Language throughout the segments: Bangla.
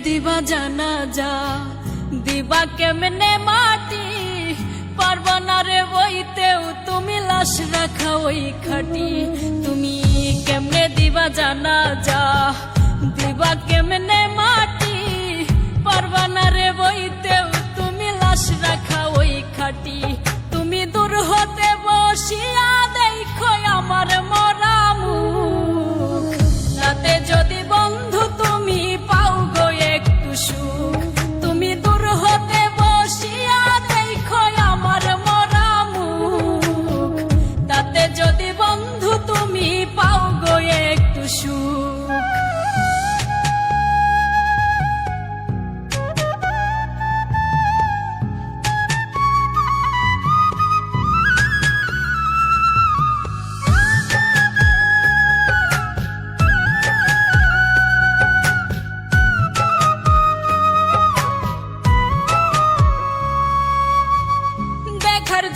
দিবা জানা যা দিবা কেমনে মাটি পারবা না রে বইতেও তুমি লাশ রাখা ওই খাটি তুমি কেমনে দিবা জানা যা দিবা কেমনে মাটি পারবা না রে বইতেও তুমি লাশ রাখা ওই খাটি তুমি দূর হতে বসিয়া দেখো আমার মরা মুখ রাতে যদি বন্ধু তুমি পাও গো একটু সুখ তুমি দূর হতে বসিয়া দেখো আমার মরা মুখ তাতে যদি বন্ধু তুমি পাও গো একটু সুখ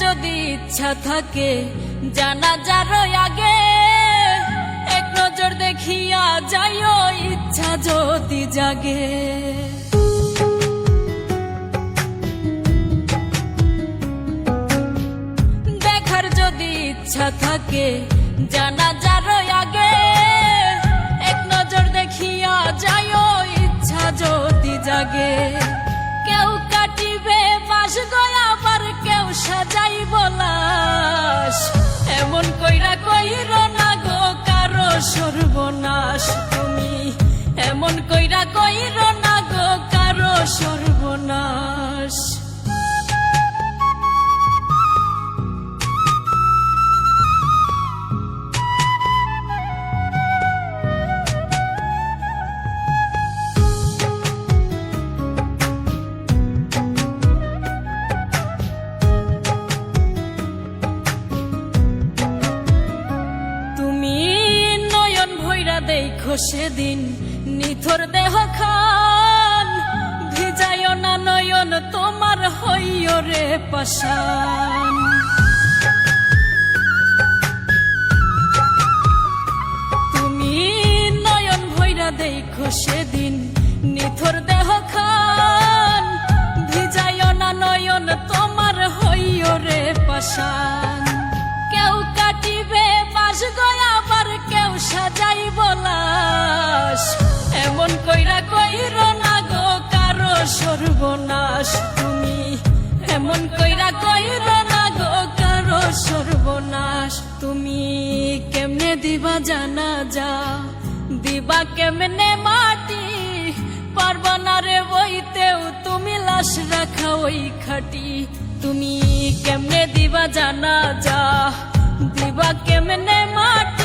যদি ইচ্ছা থাকে জানাজার আগে এক নজর দেখিয়া যাইও ইচ্ছা যদি জাগে দেখার যদি ইচ্ছা থাকে জানাজার আগে এক নজর দেখিয়া যাইও ইচ্ছা যদি জাগে কেউ কাটিবে বাস গয়া আবার কেউ সাজাইব লাশ এমন কইরা কইর না গো কারো সর্বনাশ তুমি এমন কইরা কইর না গো কারো সর্বনাশ দেখো সেদিন নিথর দেহ খান ভিজায় না নয়ন তোমার হইও রে পাশান তুমি নয়ন ভৈরা দেখো সেদিন নিথর দেহ খান ভিজায় না নয়ন তোমার হইও রে পাশান কেউ কাটিবে বাস গয়া আবার কেউ সাজাইব লাশ এমন কইরা কইর না গো কারো সর্বনাশ তুমি এমন কইরা কইর না গো কারো সর্বনাশ তুমি কেমনে দিবা জানা যা দিবা কেমনে মাটি পারবা না রে বইতেও তুমি লাশ রাখা ওই খাটি তুমি কেমনে দিবা জানা যা দিবা কেমনে মাটি